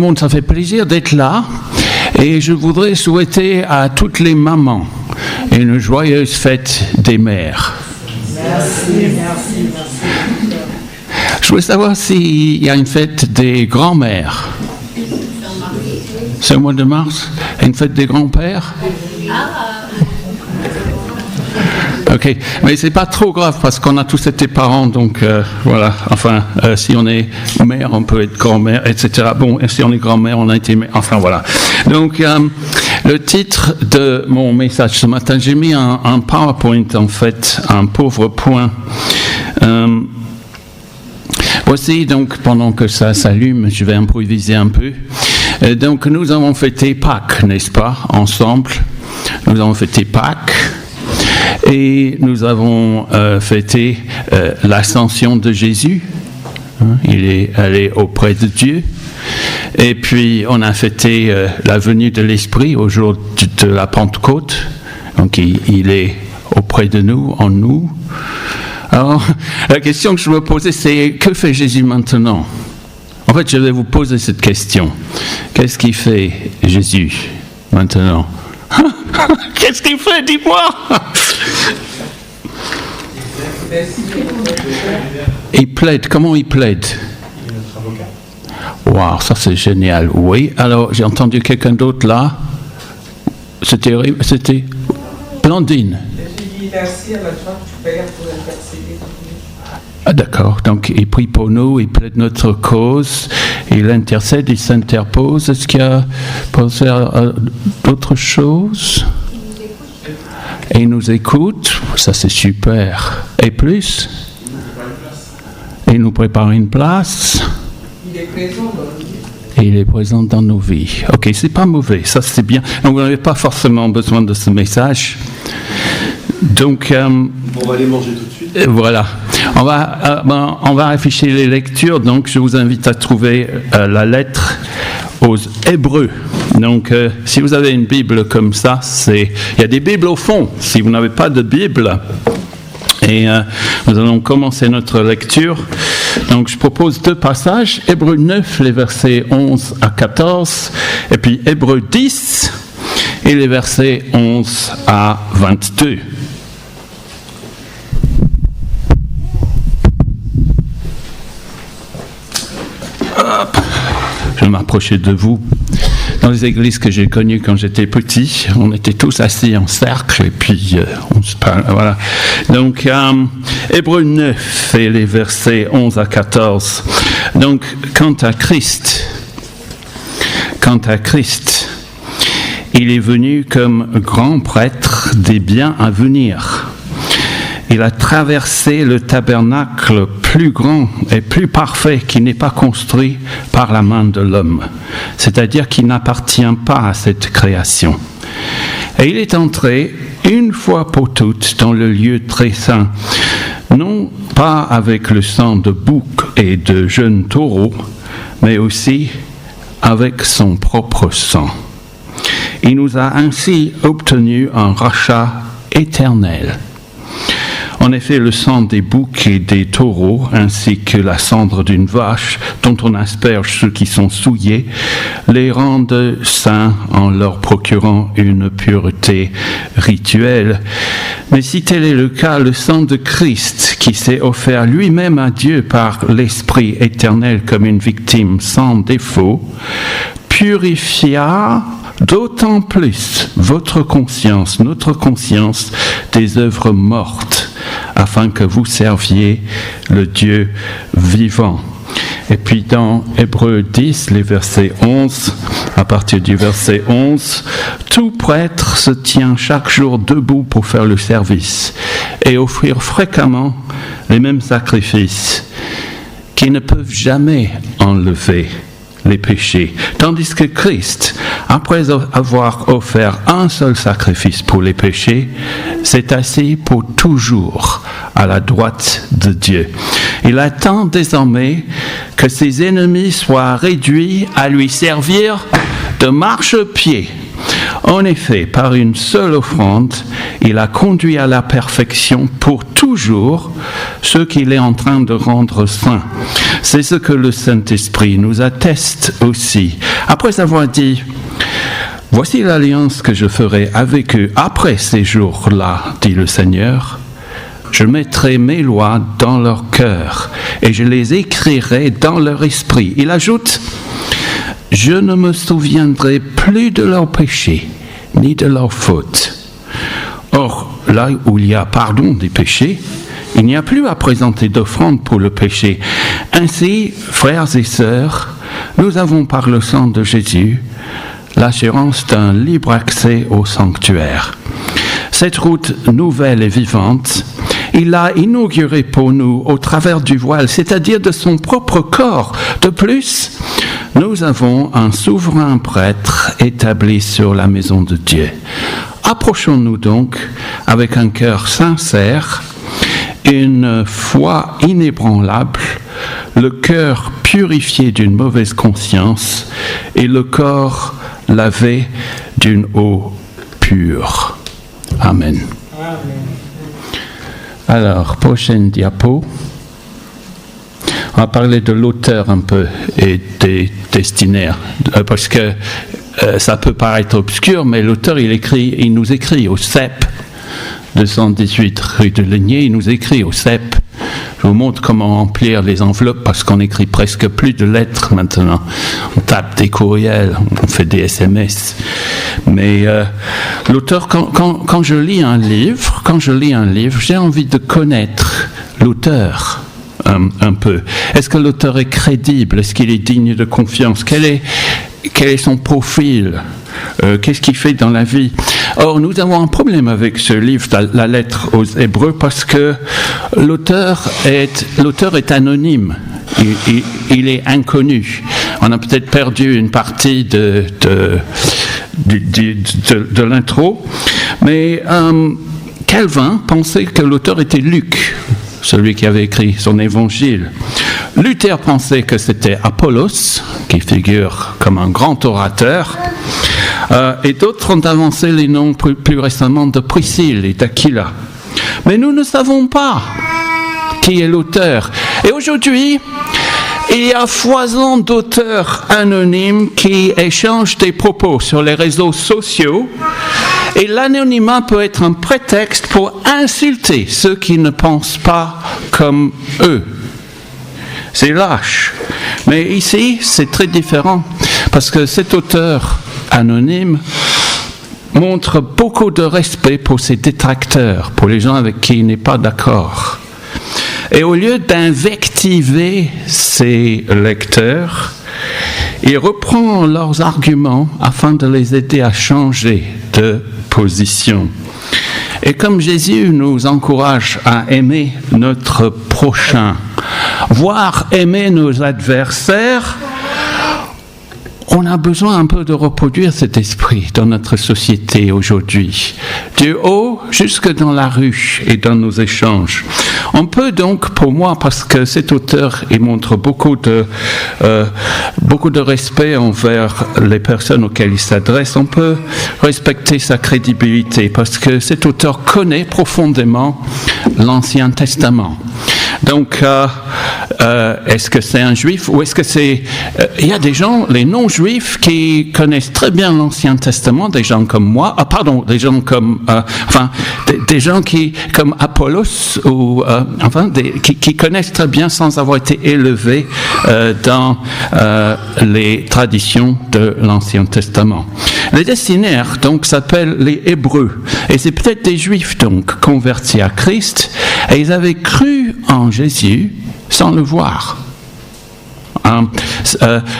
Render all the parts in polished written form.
Tout le monde, ça fait plaisir d'être là et je voudrais souhaiter à toutes les mamans une joyeuse fête des mères. Merci. Je voulais savoir s'il y a une fête des grands-mères. C'est au mois de mars? Une fête des grands-pères? Ok, mais c'est pas trop grave parce qu'on a tous été parents, donc voilà. Enfin, si on est mère, on peut être grand-mère, etc. Bon, si on est grand-mère, on a été mère. Enfin voilà. Donc, le titre de mon message ce matin, j'ai mis un PowerPoint en fait, un pauvre point. Voici donc pendant que ça s'allume, je vais improviser un peu. Donc, nous avons fêté Pâques, n'est-ce pas, ensemble. Nous avons fêté Pâques. Et nous avons fêté l'ascension de Jésus. Il est allé auprès de Dieu. Et puis, on a fêté la venue de l'Esprit au jour de la Pentecôte. Donc, il est auprès de nous, en nous. Alors, la question que je veux poser, c'est que fait Jésus maintenant? En fait, je vais vous poser cette question. Qu'est-ce qu'il fait Jésus maintenant? Qu'est-ce qu'il fait? Dis-moi. Il plaide. Comment il plaide? Waouh, ça c'est génial. Oui. Alors, j'ai entendu quelqu'un d'autre là. C'était Blandine. Ah, d'accord. Donc, il prie pour nous, il plaide notre cause, il intercède, il s'interpose. Est-ce qu'il y a pensé à d'autres choses? Et il nous écoute. Ça, c'est super. Et plus? Il nous prépare une place. Il est présent dans nos vies. Et il est présent dans nos vies. Ok, c'est pas mauvais. Ça, c'est bien. Donc, vous n'avez pas forcément besoin de ce message. Donc, on va aller manger tout de suite. Voilà. On va afficher les lectures. Donc, je vous invite à trouver la lettre aux Hébreux. Donc, si vous avez une Bible comme ça, il y a des Bibles au fond. Si vous n'avez pas de Bible, et nous allons commencer notre lecture. Donc, je propose deux passages. Hébreux 9, les versets 11 à 14, et puis Hébreux 10, et les versets 11 à 22. Je vais m'approcher de vous. Dans les églises que j'ai connues quand j'étais petit, on était tous assis en cercle et puis on se parle. Voilà. Donc, Hébreux 9 et les versets 11 à 14. Donc, quant à Christ, il est venu comme grand prêtre des biens à venir. Il a traversé le tabernacle plus grand et plus parfait qui n'est pas construit par la main de l'homme, c'est-à-dire qui n'appartient pas à cette création. Et il est entré une fois pour toutes dans le lieu très saint, non pas avec le sang de boucs et de jeunes taureaux, mais aussi avec son propre sang. Il nous a ainsi obtenu un rachat éternel. En effet, le sang des boucs et des taureaux, ainsi que la cendre d'une vache, dont on asperge ceux qui sont souillés, les rendent saints en leur procurant une pureté rituelle. Mais si tel est le cas, le sang de Christ, qui s'est offert lui-même à Dieu par l'Esprit éternel comme une victime sans défaut, purifia d'autant plus votre conscience, notre conscience, des œuvres mortes, afin que vous serviez le Dieu vivant. Et puis dans Hébreux 10, les versets 11, à partir du verset 11, tout prêtre se tient chaque jour debout pour faire le service et offrir fréquemment les mêmes sacrifices qui ne peuvent jamais enlever les péchés. Tandis que Christ, après avoir offert un seul sacrifice pour les péchés, s'est assis pour toujours à la droite de Dieu. Il attend désormais que ses ennemis soient réduits à lui servir de marchepied. En effet, par une seule offrande, il a conduit à la perfection pour toujours ceux qu'il est en train de rendre saints. C'est ce que le Saint-Esprit nous atteste aussi. Après avoir dit « Voici l'alliance que je ferai avec eux après ces jours-là, dit le Seigneur. Je mettrai mes lois dans leur cœur et je les écrirai dans leur esprit. » Il ajoute « Je ne me souviendrai plus de leurs péchés, ni de leurs fautes. » Or, là où il y a pardon des péchés, il n'y a plus à présenter d'offrande pour le péché. Ainsi, frères et sœurs, nous avons par le sang de Jésus l'assurance d'un libre accès au sanctuaire. Cette route nouvelle et vivante, il l'a inaugurée pour nous au travers du voile, c'est-à-dire de son propre corps. De plus, nous avons un souverain prêtre établi sur la maison de Dieu. Approchons-nous donc avec un cœur sincère, une foi inébranlable, le cœur purifié d'une mauvaise conscience et le corps lavé d'une eau pure. Amen. Alors, prochaine diapo. On va parler de l'auteur un peu et des destinataires, parce que ça peut paraître obscur, mais l'auteur, il nous écrit au CEP 218 rue de Ligné, il nous écrit au CEP. Je vous montre comment remplir les enveloppes parce qu'on écrit presque plus de lettres maintenant. On tape des courriels, on fait des SMS. Mais l'auteur, quand je lis un livre, j'ai envie de connaître l'auteur un peu. Est-ce que l'auteur est crédible? Est-ce qu'il est digne de confiance? Quel est son profil? Qu'est-ce qu'il fait dans la vie? Or, nous avons un problème avec ce livre, la lettre aux Hébreux, parce que l'auteur est anonyme, il est inconnu. On a peut-être perdu une partie de l'intro, mais Calvin pensait que l'auteur était Luc, celui qui avait écrit son évangile. Luther pensait que c'était Apollos, qui figure comme un grand orateur, et d'autres ont avancé les noms plus récemment de Priscille et d'Aquila. Mais nous ne savons pas qui est l'auteur. Et aujourd'hui, il y a foison d'auteurs anonymes qui échangent des propos sur les réseaux sociaux, et l'anonymat peut être un prétexte pour insulter ceux qui ne pensent pas comme eux. C'est lâche. Mais ici, c'est très différent, parce que cet auteur anonyme montre beaucoup de respect pour ses détracteurs, pour les gens avec qui il n'est pas d'accord. Et au lieu d'invectiver ses lecteurs, il reprend leurs arguments afin de les aider à changer de position. Et comme Jésus nous encourage à aimer notre prochain, voire aimer nos adversaires, on a besoin un peu de reproduire cet esprit dans notre société aujourd'hui, du haut jusque dans la rue et dans nos échanges. On peut donc, pour moi, parce que cet auteur il montre beaucoup de respect envers les personnes auxquelles il s'adresse, on peut respecter sa crédibilité, parce que cet auteur connaît profondément l'Ancien Testament. Donc, est-ce que c'est un juif ou est-ce que c'est... Il y a des gens, les non-juifs, qui connaissent très bien l'Ancien Testament, des gens comme moi, des gens comme... des gens qui, comme Apollos, ou... qui connaissent très bien sans avoir été élevés dans les traditions de l'Ancien Testament. Les destinataires, donc, s'appellent les Hébreux. Et c'est peut-être des Juifs, donc, convertis à Christ. Et ils avaient cru en Jésus sans le voir.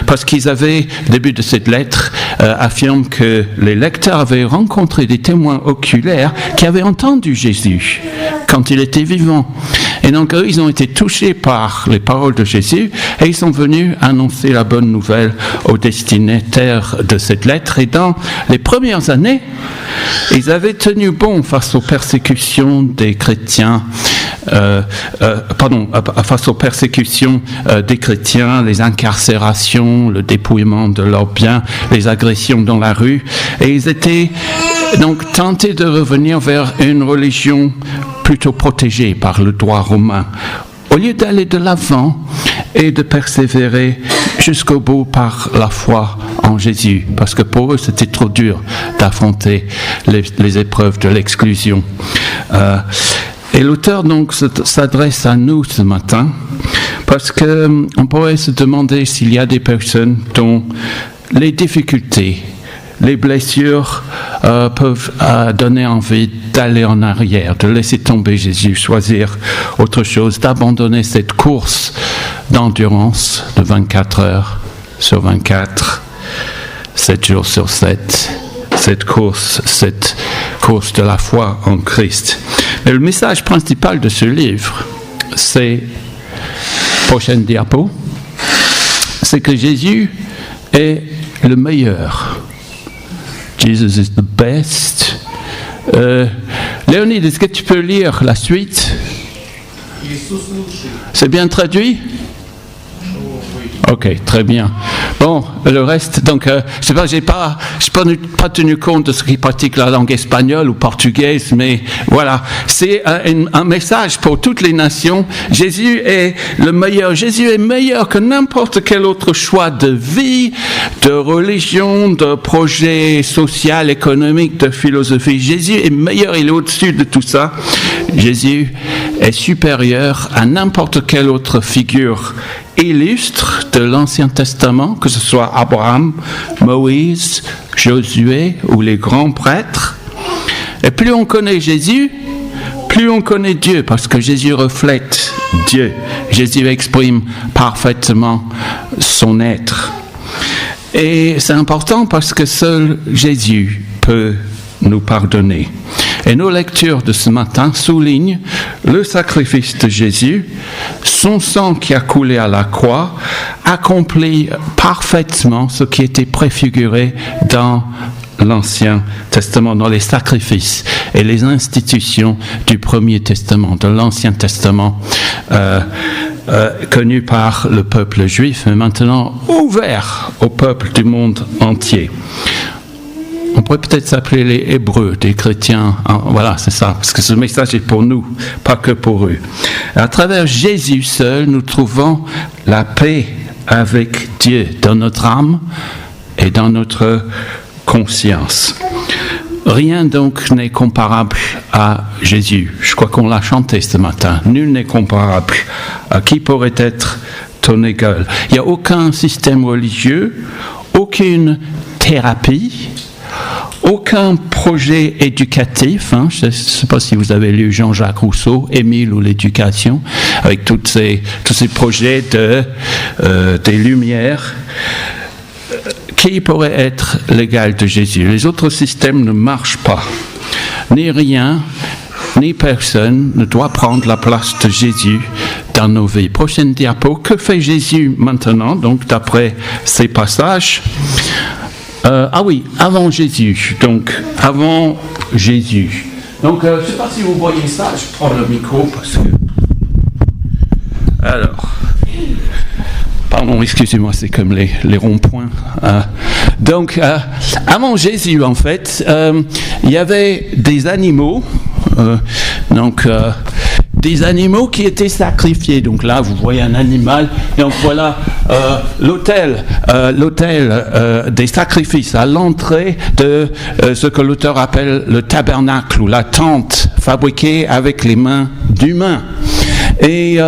Parce qu'ils avaient, au début de cette lettre, affirme que les lecteurs avaient rencontré des témoins oculaires qui avaient entendu Jésus quand il était vivant. Et donc eux, ils ont été touchés par les paroles de Jésus et ils sont venus annoncer la bonne nouvelle aux destinataires de cette lettre. Et dans les premières années, ils avaient tenu bon face aux persécutions des chrétiens face aux persécutions des chrétiens, les incarcérations, le dépouillement de leurs biens, les agressions dans la rue. Et ils étaient donc tentés de revenir vers une religion plutôt protégée par le droit romain, au lieu d'aller de l'avant et de persévérer jusqu'au bout par la foi en Jésus, parce que pour eux c'était trop dur d'affronter les épreuves de l'exclusion. Et l'auteur donc s'adresse à nous ce matin, parce qu'on pourrait se demander s'il y a des personnes dont les difficultés, les blessures peuvent donner envie d'aller en arrière, de laisser tomber Jésus, choisir autre chose, d'abandonner cette course d'endurance de 24 heures sur 24, 7 jours sur 7, cette course de la foi en Christ. Mais le message principal de ce livre, c'est, prochaine diapo, c'est que Jésus est le meilleur. Jesus is the best. Léonide, est-ce que tu peux lire la suite? C'est bien traduit? Ok, très bien. Bon, le reste, donc, je sais pas, j'ai pas tenu compte de ceux qui pratiquent la langue espagnole ou portugaise, mais voilà, c'est un message pour toutes les nations. Jésus est le meilleur. Jésus est meilleur que n'importe quel autre choix de vie, de religion, de projet social, économique, de philosophie. Jésus est meilleur, il est au-dessus de tout ça. Jésus est supérieur à n'importe quelle autre figure illustre de l'Ancien Testament, que ce soit Abraham, Moïse, Josué ou les grands prêtres. Et plus on connaît Jésus, plus on connaît Dieu, parce que Jésus reflète Dieu. Jésus exprime parfaitement son être. Et c'est important parce que seul Jésus peut nous pardonner. Et nos lectures de ce matin soulignent le sacrifice de Jésus, son sang qui a coulé à la croix, accomplit parfaitement ce qui était préfiguré dans l'Ancien Testament, dans les sacrifices et les institutions du Premier Testament, de l'Ancien Testament, connu par le peuple juif, mais maintenant ouvert au peuple du monde entier. On pourrait peut-être s'appeler les Hébreux, des chrétiens. Voilà, c'est ça, parce que ce message est pour nous, pas que pour eux. À travers Jésus seul, nous trouvons la paix avec Dieu dans notre âme et dans notre conscience. Rien donc n'est comparable à Jésus. Je crois qu'on l'a chanté ce matin. Nul n'est comparable. Qui pourrait être ton égal? Il n'y a aucun système religieux, aucune thérapie, aucun projet éducatif. Je ne sais pas si vous avez lu Jean-Jacques Rousseau, Émile ou l'éducation, avec tous ces projets des Lumières. Qui pourrait être l'égal de Jésus? Les autres systèmes ne marchent pas. Ni rien, ni personne ne doit prendre la place de Jésus dans nos vies. Prochaine diapo. Que fait Jésus maintenant, donc d'après ces passages? Avant Jésus. Donc, avant Jésus. Donc, je ne sais pas si vous voyez ça. Je prends le micro parce que... Alors... Pardon, excusez-moi, c'est comme les ronds-points. Donc, avant Jésus, en fait, il y avait des animaux, des animaux qui étaient sacrifiés. Donc là, vous voyez un animal. Donc voilà l'autel des sacrifices à l'entrée de ce que l'auteur appelle le tabernacle ou la tente fabriquée avec les mains d'humains. Et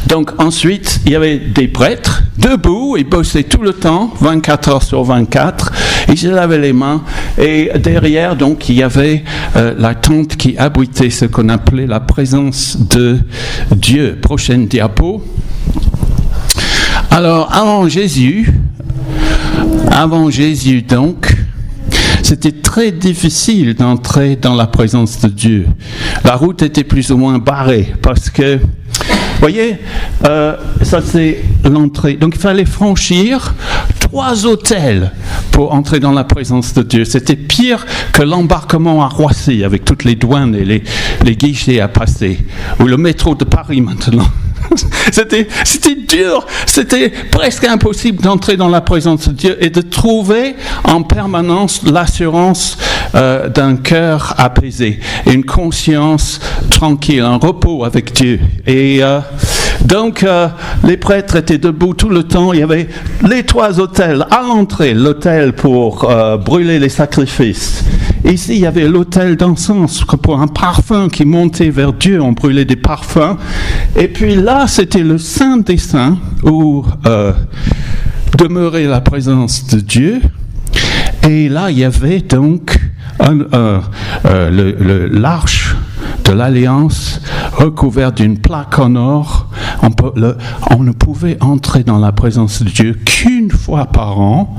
donc ensuite, il y avait des prêtres debout, ils bossaient tout le temps, 24 heures sur 24, ils se lavaient les mains, et derrière, donc, il y avait la tente qui abritait ce qu'on appelait la présence de Dieu. Prochaine diapo. Alors, avant Jésus donc, c'était très difficile d'entrer dans la présence de Dieu. La route était plus ou moins barrée parce que, vous voyez, ça c'est l'entrée. Donc il fallait franchir 3 autels pour entrer dans la présence de Dieu. C'était pire que l'embarquement à Roissy avec toutes les douanes et les guichets à passer, ou le métro de Paris maintenant. C'était dur, c'était presque impossible d'entrer dans la présence de Dieu et de trouver en permanence l'assurance d'un cœur apaisé, une conscience tranquille, un repos avec Dieu. Et donc les prêtres étaient debout tout le temps. Il y avait les 3 autels à l'entrée, l'autel pour brûler les sacrifices. Ici, il y avait l'autel d'encens pour un parfum qui montait vers Dieu. On brûlait des parfums. Et puis là, c'était le Saint des Saints où demeurait la présence de Dieu. Et là, il y avait donc l'arche de l'Alliance recouverte d'une plaque en or. On ne pouvait entrer dans la présence de Dieu qu'une fois par an,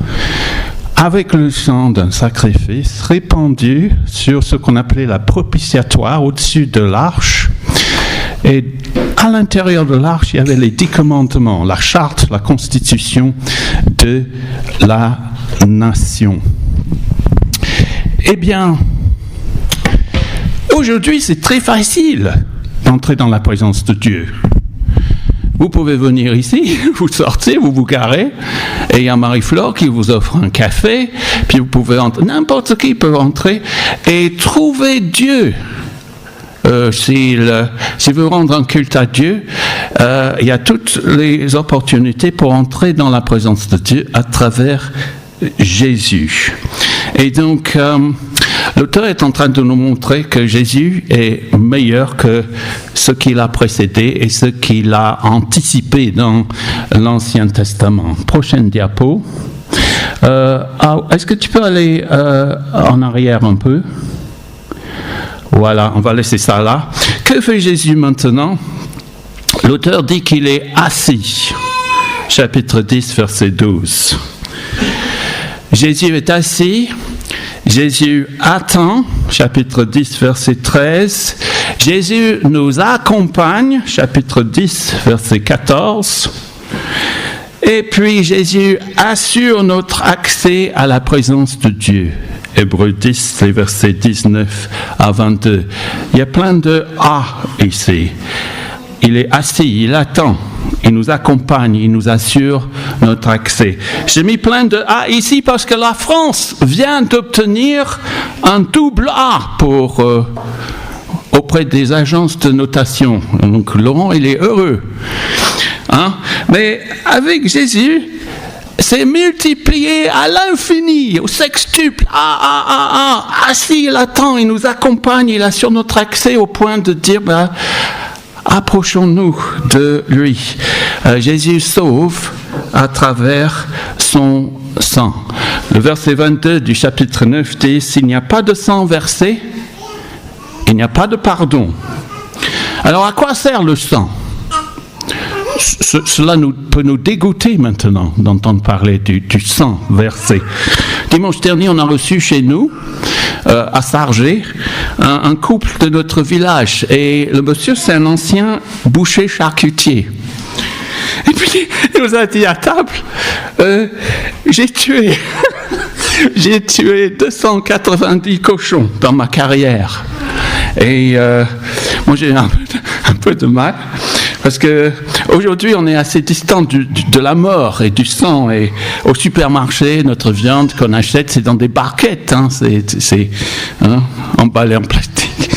avec le sang d'un sacrifice répandu sur ce qu'on appelait la propitiatoire au-dessus de l'arche. Et à l'intérieur de l'arche, il y avait les 10 commandements, la charte, la constitution de la nation. Eh bien, aujourd'hui, c'est très facile d'entrer dans la présence de Dieu. Vous pouvez venir ici, vous sortez, vous vous garez, et il y a Marie-Flore qui vous offre un café, puis vous pouvez entrer, n'importe qui peut entrer et trouver Dieu. S'il veut rendre un culte à Dieu, il y a toutes les opportunités pour entrer dans la présence de Dieu à travers Jésus. Et donc, l'auteur est en train de nous montrer que Jésus est meilleur que ce qu'il a précédé et ce qu'il a anticipé dans l'Ancien Testament. Prochaine diapo. Est-ce que tu peux aller en arrière un peu? Voilà, on va laisser ça là. Que fait Jésus maintenant? L'auteur dit qu'il est assis. Chapitre 10, verset 12. Jésus est assis. Jésus attend, chapitre 10, verset 13. Jésus nous accompagne, chapitre 10, verset 14. Et puis Jésus assure notre accès à la présence de Dieu. Hébreux 10, les versets 19 à 22. Il y a plein de « A » ici. Il est assis, il attend, il nous accompagne, il nous assure notre accès. J'ai mis plein de A ici parce que la France vient d'obtenir un double A auprès des agences de notation. Donc Laurent, il est heureux. Mais avec Jésus, c'est multiplié à l'infini, au sextuple. Assis, il attend, il nous accompagne, il assure notre accès au point de dire... approchons-nous de lui. Jésus sauve à travers son sang. Le verset 22 du chapitre 9 dit « S'il n'y a pas de sang versé, il n'y a pas de pardon. » Alors à quoi sert le sang? Cela peut nous dégoûter maintenant d'entendre parler du sang versé. Dimanche dernier, on a reçu chez nous, à Sargé, un couple de notre village. Et le monsieur, c'est un ancien boucher charcutier. Et puis, il nous a dit à table, j'ai tué 290 cochons dans ma carrière. Et moi, j'ai un peu de mal. Parce que aujourd'hui, on est assez distant de la mort et du sang. Et au supermarché, notre viande qu'on achète, c'est dans des barquettes. C'est emballé en plastique.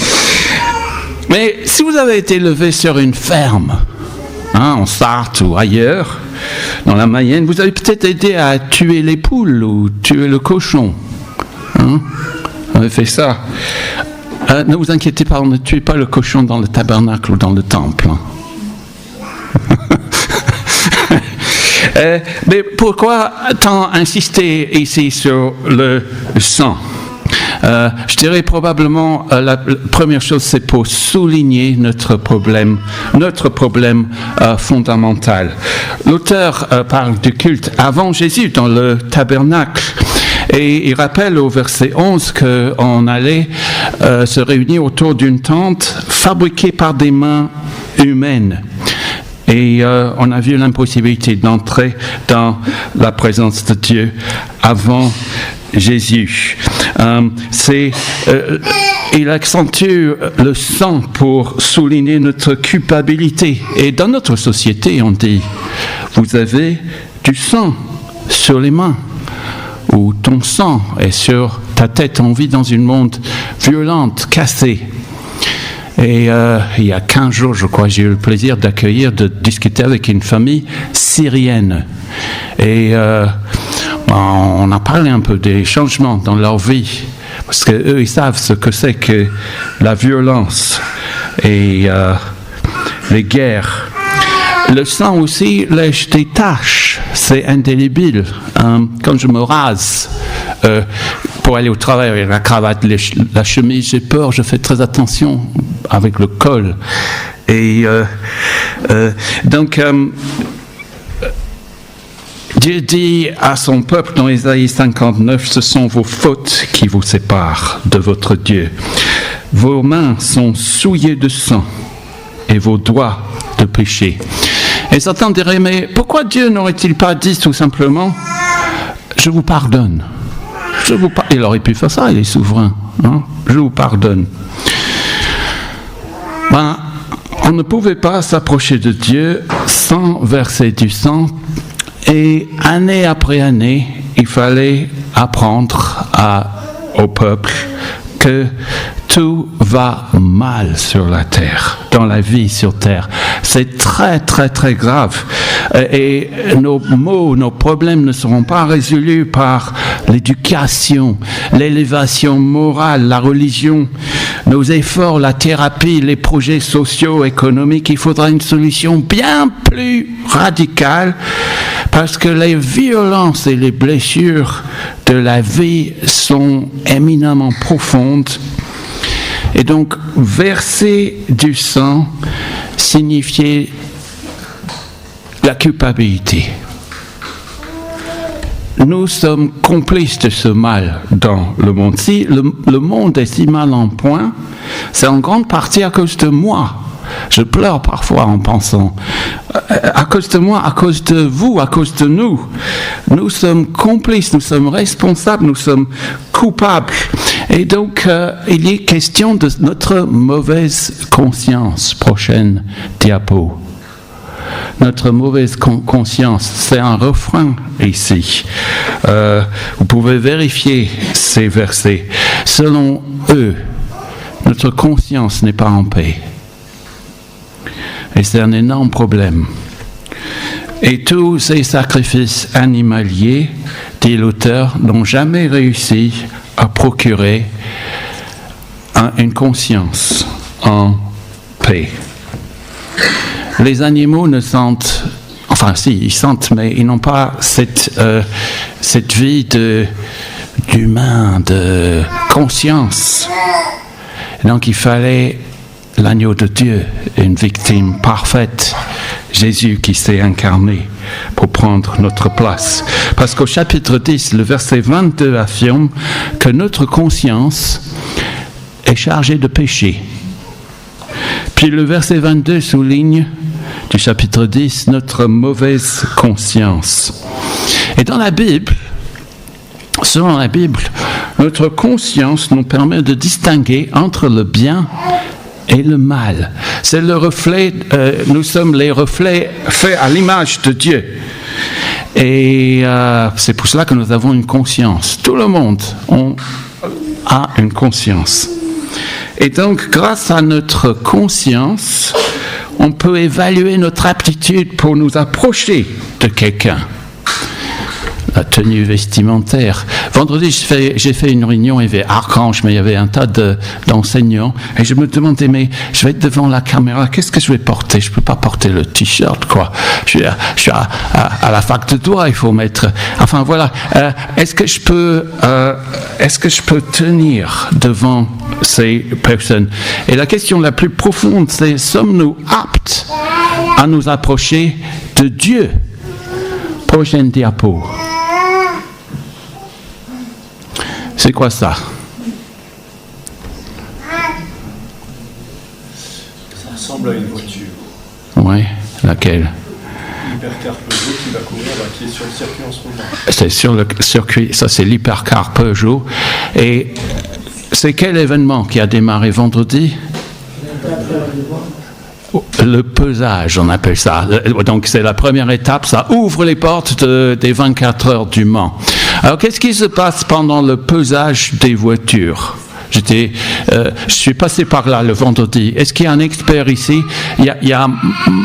Mais si vous avez été élevé sur une ferme, en Sarthe ou ailleurs, dans la Mayenne, vous avez peut-être aidé à tuer les poules ou tuer le cochon. Vous avez fait ça. Ne vous inquiétez pas, on ne tue pas le cochon dans le tabernacle ou dans le temple. Mais pourquoi tant insister ici sur le sang? Je dirais probablement la première chose, c'est pour souligner notre problème fondamental. L'auteur parle du culte avant Jésus dans le tabernacle. Et il rappelle au verset 11 qu'on allait se réunir autour d'une tente fabriquée par des mains humaines. Et on a vu l'impossibilité d'entrer dans la présence de Dieu avant Jésus. Il accentue le sang pour souligner notre culpabilité. Et dans notre société, on dit, vous avez du sang sur les mains, ou ton sang est sur ta tête. On vit dans un monde violent, cassé. Et il y a 15 jours, je crois, j'ai eu le plaisir de discuter avec une famille syrienne. Et on a parlé un peu des changements dans leur vie, parce qu'eux, ils savent ce que c'est que la violence et les guerres. Le sang aussi laisse des taches, c'est indélébile. Quand je me rase pour aller au travail avec la cravate, la chemise, j'ai peur, je fais très attention avec le col. Et donc, Dieu dit à son peuple dans Ésaïe 59, ce sont vos fautes qui vous séparent de votre Dieu. Vos mains sont souillées de sang et vos doigts de péché. Et Satan dirait, mais pourquoi Dieu n'aurait-il pas dit tout simplement, je vous pardonne. Il aurait pu faire ça, il est souverain. Hein? Je vous pardonne. On ne pouvait pas s'approcher de Dieu sans verser du sang. Et année après année, il fallait apprendre au peuple que tout va mal sur la terre, dans la vie sur terre. C'est très, très, très grave. Et nos maux, nos problèmes ne seront pas résolus par l'éducation, l'élévation morale, la religion, nos efforts, la thérapie, les projets sociaux, économiques. Il faudra une solution bien plus radicale, parce que les violences et les blessures de la vie sont éminemment profondes. Et donc, verser du sang signifiait la culpabilité. Nous sommes complices de ce mal dans le monde. Si le monde est si mal en point, c'est en grande partie à cause de moi. Je pleure parfois en pensant, à cause de moi, à cause de vous, à cause de nous. Nous sommes complices, nous sommes responsables, nous sommes coupables. Et donc, il est question de notre mauvaise conscience. Prochaine diapo. Notre mauvaise conscience, c'est un refrain ici. Vous pouvez vérifier ces versets. Selon eux, notre conscience n'est pas en paix. Et c'est un énorme problème. Et tous ces sacrifices animaliers, dit l'auteur, n'ont jamais réussi à procurer une conscience en paix. Les animaux ne sentent, enfin si, ils sentent, mais ils n'ont pas cette vie d'humain, de conscience. Et donc il fallait l'agneau de Dieu, une victime parfaite, Jésus qui s'est incarné pour prendre notre place. Parce qu'au chapitre 10, le verset 22 affirme que notre conscience est chargée de péché. Puis le verset 22 souligne du chapitre 10 notre mauvaise conscience. Et dans la Bible, selon la Bible, notre conscience nous permet de distinguer entre le bien et le mal. C'est le reflet, nous sommes les reflets faits à l'image de Dieu. Et c'est pour cela que nous avons une conscience. Tout le monde a une conscience. Et donc, grâce à notre conscience, on peut évaluer notre aptitude pour nous approcher de quelqu'un. La tenue vestimentaire. Vendredi, j'ai fait une réunion, il y avait Archange, mais il y avait un tas d'enseignants. Et je me demandais, mais je vais être devant la caméra, qu'est-ce que je vais porter? Je ne peux pas porter le t-shirt, quoi. Je suis à la fac de droit, il faut mettre... Enfin, voilà. Est-ce que je peux tenir devant ces personnes? Et la question la plus profonde, c'est, sommes-nous aptes à nous approcher de Dieu? Prochaine diapo. C'est quoi ça? Ça ressemble à une voiture. Oui, laquelle? l'hypercar Peugeot qui va courir, qui est sur le circuit en ce moment. C'est sur le circuit, ça c'est l'hypercar Peugeot. Et c'est quel événement qui a démarré vendredi ? Le pesage, on appelle ça. Donc c'est la première étape, ça ouvre les portes des 24 heures du Mans. Alors qu'est-ce qui se passe pendant le pesage des voitures ? Je suis passé par là le vendredi. Est-ce qu'il y a un expert ici ? Il y a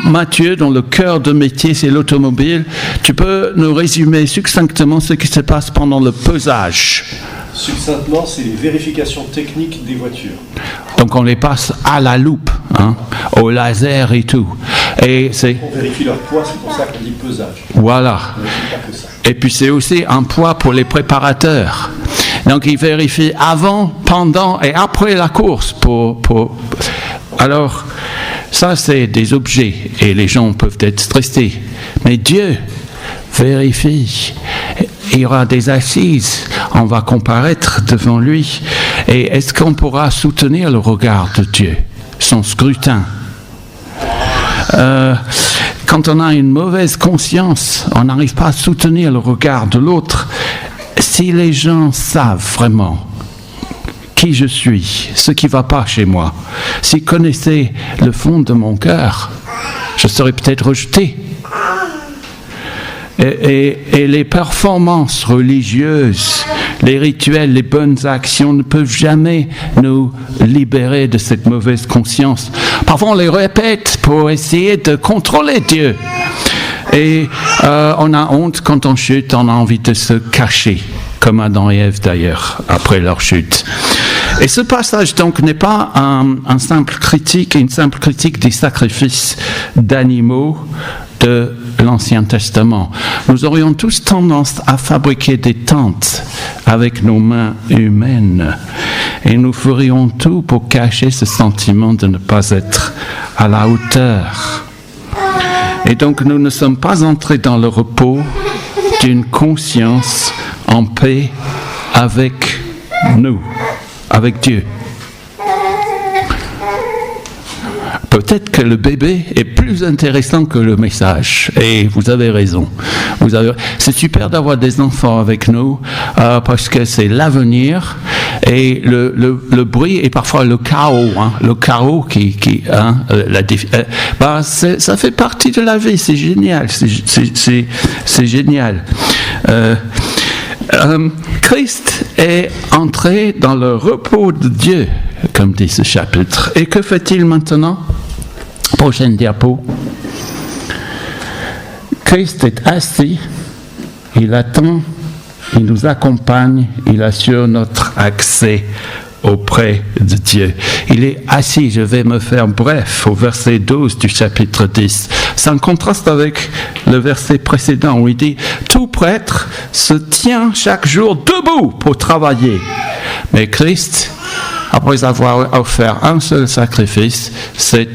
Mathieu, dont le cœur de métier, c'est l'automobile. Tu peux nous résumer succinctement ce qui se passe pendant le pesage ? Succinctement, c'est les vérifications techniques des voitures. Donc on les passe à la loupe, au laser et tout. Et on vérifie leur poids, c'est pour ça qu'on dit pesage. Voilà. On ne vérifie pas que ça. Et puis c'est aussi un poids pour les préparateurs. Donc ils vérifient avant, pendant et après la course. Alors, ça c'est des objets et les gens peuvent être stressés. Mais Dieu vérifie. Il y aura des assises, on va comparaître devant lui. Et est-ce qu'on pourra soutenir le regard de Dieu, son scrutin ? Quand on a une mauvaise conscience, on n'arrive pas à soutenir le regard de l'autre. Si les gens savent vraiment qui je suis, ce qui ne va pas chez moi, s'ils connaissaient le fond de mon cœur, je serais peut-être rejeté. Et les performances religieuses, les rituels, les bonnes actions ne peuvent jamais nous libérer de cette mauvaise conscience. Parfois on les répète pour essayer de contrôler Dieu. Et on a honte quand on chute, on a envie de se cacher, comme Adam et Ève d'ailleurs, après leur chute. Et ce passage donc n'est pas une simple critique des sacrifices d'animaux de l'Ancien Testament. Nous aurions tous tendance à fabriquer des tentes avec nos mains humaines et nous ferions tout pour cacher ce sentiment de ne pas être à la hauteur. Et donc nous ne sommes pas entrés dans le repos d'une conscience en paix avec nous, avec Dieu. Peut-être que le bébé est plus intéressant que le message. Et vous avez raison. C'est super d'avoir des enfants avec nous parce que c'est l'avenir et le bruit et parfois le chaos. Le chaos ça fait partie de la vie. C'est génial. C'est génial. Christ est entré dans le repos de Dieu, comme dit ce chapitre. Et que fait-il maintenant ? Prochaine diapo. Christ est assis, il attend, il nous accompagne, il assure notre accès auprès de Dieu. Il est assis, je vais me faire bref, au verset 12 du chapitre 10. C'est un contraste avec le verset précédent où il dit « Tout prêtre se tient chaque jour debout pour travailler. » Mais Christ, après avoir offert un seul sacrifice, s'est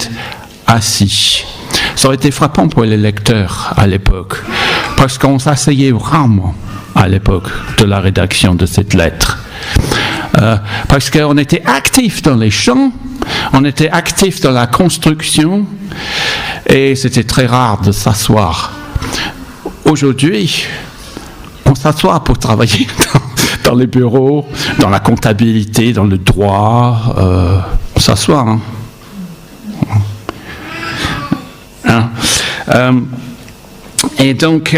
assis. Ça aurait été frappant pour les lecteurs à l'époque, parce qu'on s'asseyait rarement à l'époque de la rédaction de cette lettre. Parce qu'on était actifs dans les champs, on était actifs dans la construction, et c'était très rare de s'asseoir. Aujourd'hui, on s'assoit pour travailler dans les bureaux, dans la comptabilité, dans le droit, on s'assoit. Et donc,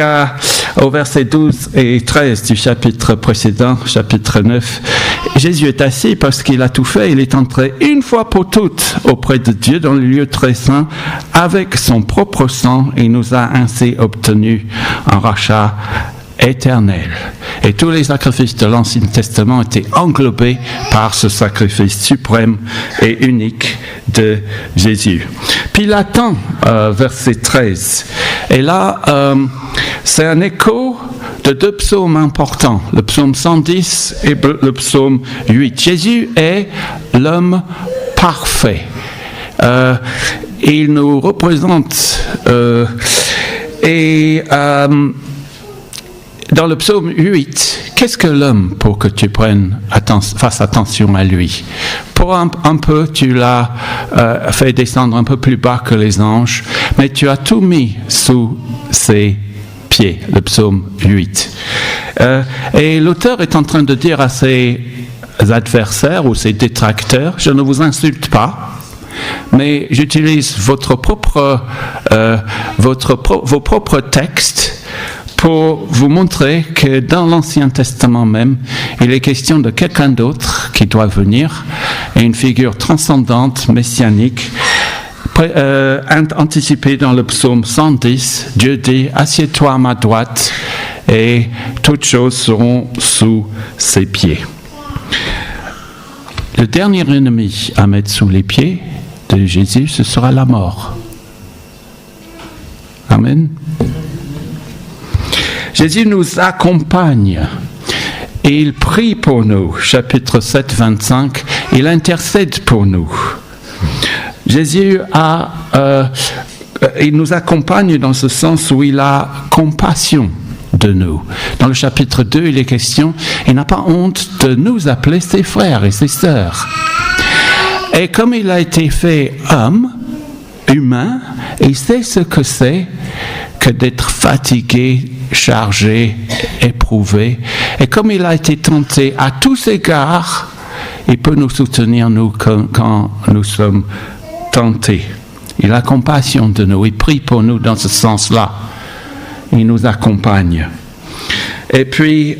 au verset 12 et 13 du chapitre précédent, chapitre 9, Jésus est assis parce qu'il a tout fait. Il est entré une fois pour toutes auprès de Dieu dans le lieu très saint avec son propre sang. Il nous a ainsi obtenu un rachat éternel. Et tous les sacrifices de l'Ancien Testament étaient englobés par ce sacrifice suprême et unique de Jésus. Puis il attend, verset 13. Et là, c'est un écho de deux psaumes importants, le psaume 110 et le psaume 8. Jésus est l'homme parfait. Il nous représente dans le psaume 8, qu'est-ce que l'homme pour que tu fasses attention à lui? Pour un peu, tu l'as fait descendre un peu plus bas que les anges, mais tu as tout mis sous ses pieds, le psaume 8. Et l'auteur est en train de dire à ses adversaires ou ses détracteurs, je ne vous insulte pas, mais j'utilise vos propres textes pour vous montrer que dans l'Ancien Testament même, il est question de quelqu'un d'autre qui doit venir, et une figure transcendante, messianique, anticipée dans le psaume 110. Dieu dit, assieds-toi à ma droite, et toutes choses seront sous ses pieds. Le dernier ennemi à mettre sous les pieds de Jésus, ce sera la mort. Amen. Jésus nous accompagne et il prie pour nous. Chapitre 7, 25, il intercède pour nous. Jésus il nous accompagne dans ce sens où il a compassion de nous. Dans le chapitre 2, il est question, il n'a pas honte de nous appeler ses frères et ses sœurs. Et comme il a été fait homme, humain, il sait ce que c'est que d'être fatigué, chargé, éprouvé. Et comme il a été tenté à tous égards, il peut nous soutenir nous quand nous sommes tentés. Il a compassion de nous, il prie pour nous dans ce sens-là. Il nous accompagne. Et puis,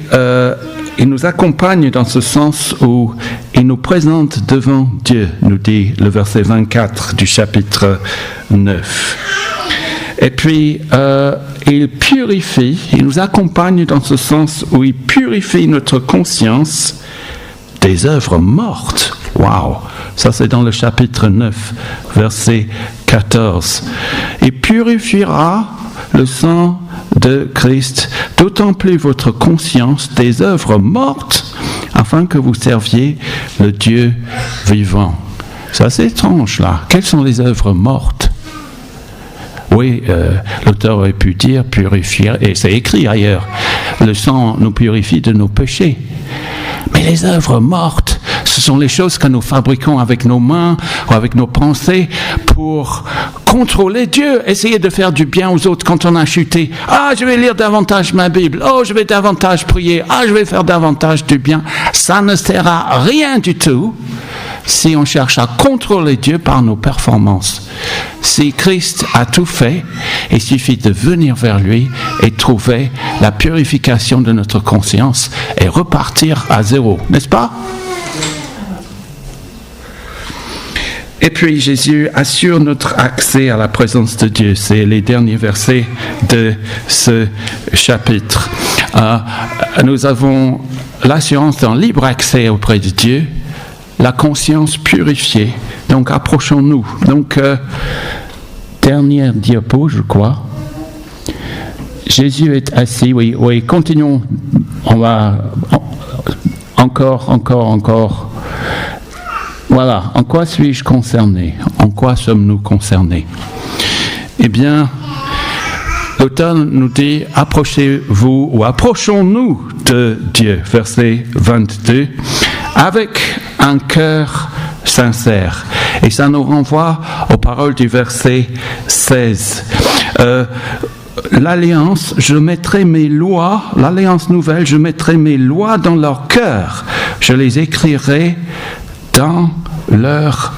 il nous accompagne dans ce sens où il nous présente devant Dieu, nous dit le verset 24 du chapitre 9. Et puis, il purifie, il nous accompagne dans ce sens où il purifie notre conscience des œuvres mortes. Waouh! Ça, c'est dans le chapitre 9, verset 14. Il purifiera le sang de Christ, d'autant plus votre conscience des œuvres mortes, afin que vous serviez le Dieu vivant. C'est assez étrange, là. Quelles sont les œuvres mortes? Oui, l'auteur aurait pu dire purifier, et c'est écrit ailleurs, le sang nous purifie de nos péchés. Mais les œuvres mortes, ce sont les choses que nous fabriquons avec nos mains ou avec nos pensées pour contrôler Dieu, essayer de faire du bien aux autres quand on a chuté. Ah, je vais lire davantage ma Bible. Oh, je vais davantage prier. Ah, je vais faire davantage du bien. Ça ne sert à rien du tout si on cherche à contrôler Dieu par nos performances. Si Christ a tout fait, il suffit de venir vers lui et trouver la purification de notre conscience et repartir à zéro, n'est-ce pas? Et puis Jésus assure notre accès à la présence de Dieu. C'est les derniers versets de ce chapitre. Nous avons l'assurance d'un libre accès auprès de Dieu, la conscience purifiée. Donc approchons-nous. Donc, dernière diapo, je crois. Jésus est assis. Oui, continuons. On va encore. Voilà, en quoi suis-je concerné? En quoi sommes-nous concernés? Eh bien, l'auteur nous dit, approchez-vous ou approchons-nous de Dieu, verset 22, avec un cœur sincère. Et ça nous renvoie aux paroles du verset 16. L'alliance, je mettrai mes lois, l'alliance nouvelle, je mettrai mes lois dans leur cœur. Je les écrirai dans leur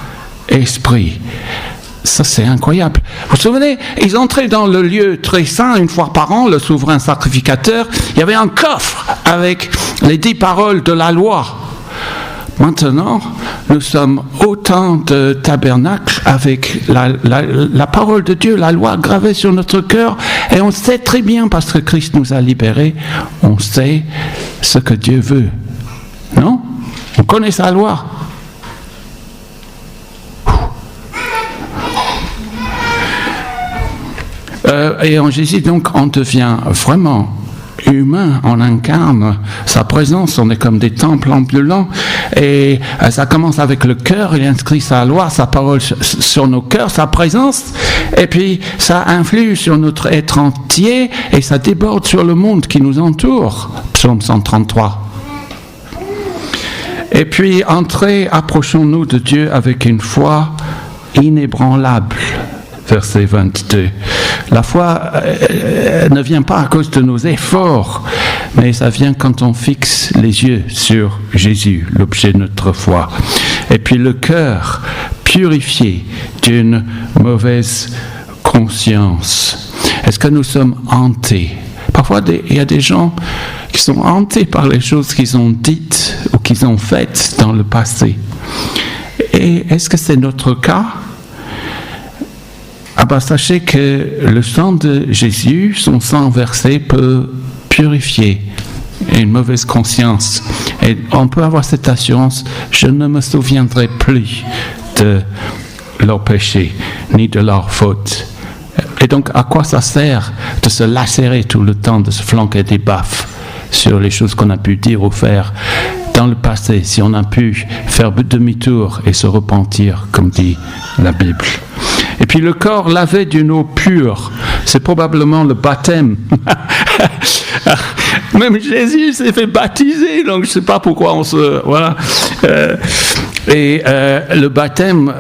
esprit. Ça, c'est incroyable. Vous vous souvenez, ils entraient dans le lieu très saint une fois par an, le souverain sacrificateur. Il y avait un coffre avec les 10 paroles de la loi. Maintenant, nous sommes autant de tabernacles avec la parole de Dieu, la loi gravée sur notre cœur, et on sait très bien, parce que Christ nous a libérés, on sait ce que Dieu veut. Non? On connaît sa loi. Et en Jésus, donc, on devient vraiment humain, on incarne sa présence, on est comme des temples ambulants, et ça commence avec le cœur, il inscrit sa loi, sa parole sur nos cœurs, sa présence, et puis ça influe sur notre être entier, et ça déborde sur le monde qui nous entoure. Psaume 133. Et puis, approchons-nous de Dieu avec une foi inébranlable. Verset 22. La foi ne vient pas à cause de nos efforts, mais ça vient quand on fixe les yeux sur Jésus, l'objet de notre foi. Et puis le cœur purifié d'une mauvaise conscience. Est-ce que nous sommes hantés? Parfois, il y a des gens qui sont hantés par les choses qu'ils ont dites ou qu'ils ont faites dans le passé. Et est-ce que c'est notre cas? Sachez que le sang de Jésus, son sang versé, peut purifier une mauvaise conscience. Et on peut avoir cette assurance, je ne me souviendrai plus de leurs péchés, ni de leurs fautes. Et donc, à quoi ça sert de se lacérer tout le temps, de se flanquer des baffes sur les choses qu'on a pu dire ou faire dans le passé, si on a pu faire demi-tour et se repentir, comme dit la Bible. Et puis le corps lavé d'une eau pure, c'est probablement le baptême. Même Jésus s'est fait baptiser, donc je ne sais pas pourquoi on se... Voilà. Le baptême,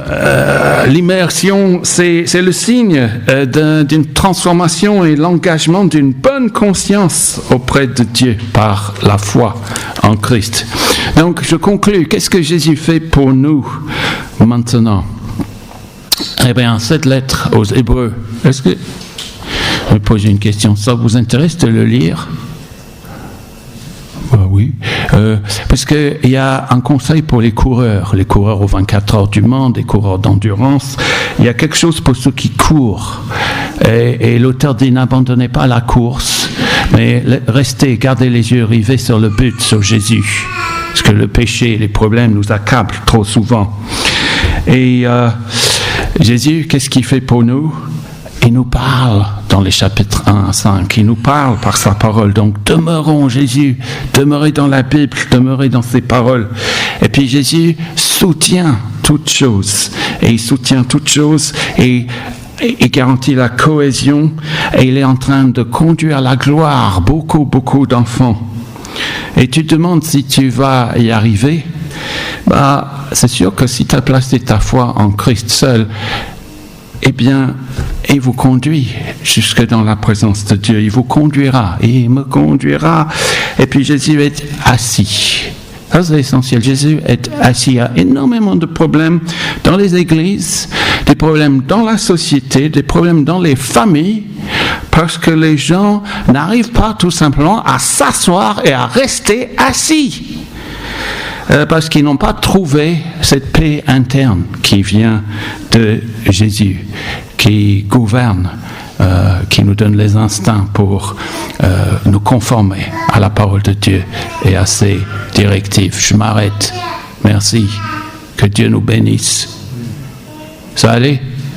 l'immersion, c'est le signe d'une transformation et l'engagement d'une bonne conscience auprès de Dieu par la foi en Christ. Donc je conclus, qu'est-ce que Jésus fait pour nous maintenant? Eh bien, cette lettre aux Hébreux, est-ce que... Je vais poser une question, ça vous intéresse de le lire? Oui, parce qu'il y a un conseil pour les coureurs aux 24 heures du Mans, des coureurs d'endurance. Il y a quelque chose pour ceux qui courent. Et l'auteur dit, n'abandonnez pas la course, mais restez, gardez les yeux rivés sur le but, sur Jésus. Parce que le péché et les problèmes nous accablent trop souvent. Et Jésus, qu'est-ce qu'il fait pour nous? Il nous parle dans les chapitres 1 à 5, il nous parle par sa parole. Donc demeurons en Jésus, demeurez dans la Bible, demeurez dans ses paroles. Et puis Jésus soutient toutes choses, et il soutient toutes choses et garantit la cohésion, et il est en train de conduire à la gloire beaucoup d'enfants. Et tu te demandes si tu vas y arriver. C'est sûr que si tu as placé ta foi en Christ seul, eh bien, il vous conduit jusque dans la présence de Dieu. Il vous conduira, et il me conduira. Et puis Jésus est assis. Ça, c'est essentiel. Jésus est assis. Il y a énormément de problèmes dans les églises, des problèmes dans la société, des problèmes dans les familles, parce que les gens n'arrivent pas tout simplement à s'asseoir et à rester assis. Parce qu'ils n'ont pas trouvé cette paix interne qui vient de Jésus, qui gouverne, qui nous donne les instincts pour nous conformer à la parole de Dieu et à ses directives. Je m'arrête. Merci. Que Dieu nous bénisse. Ça allait?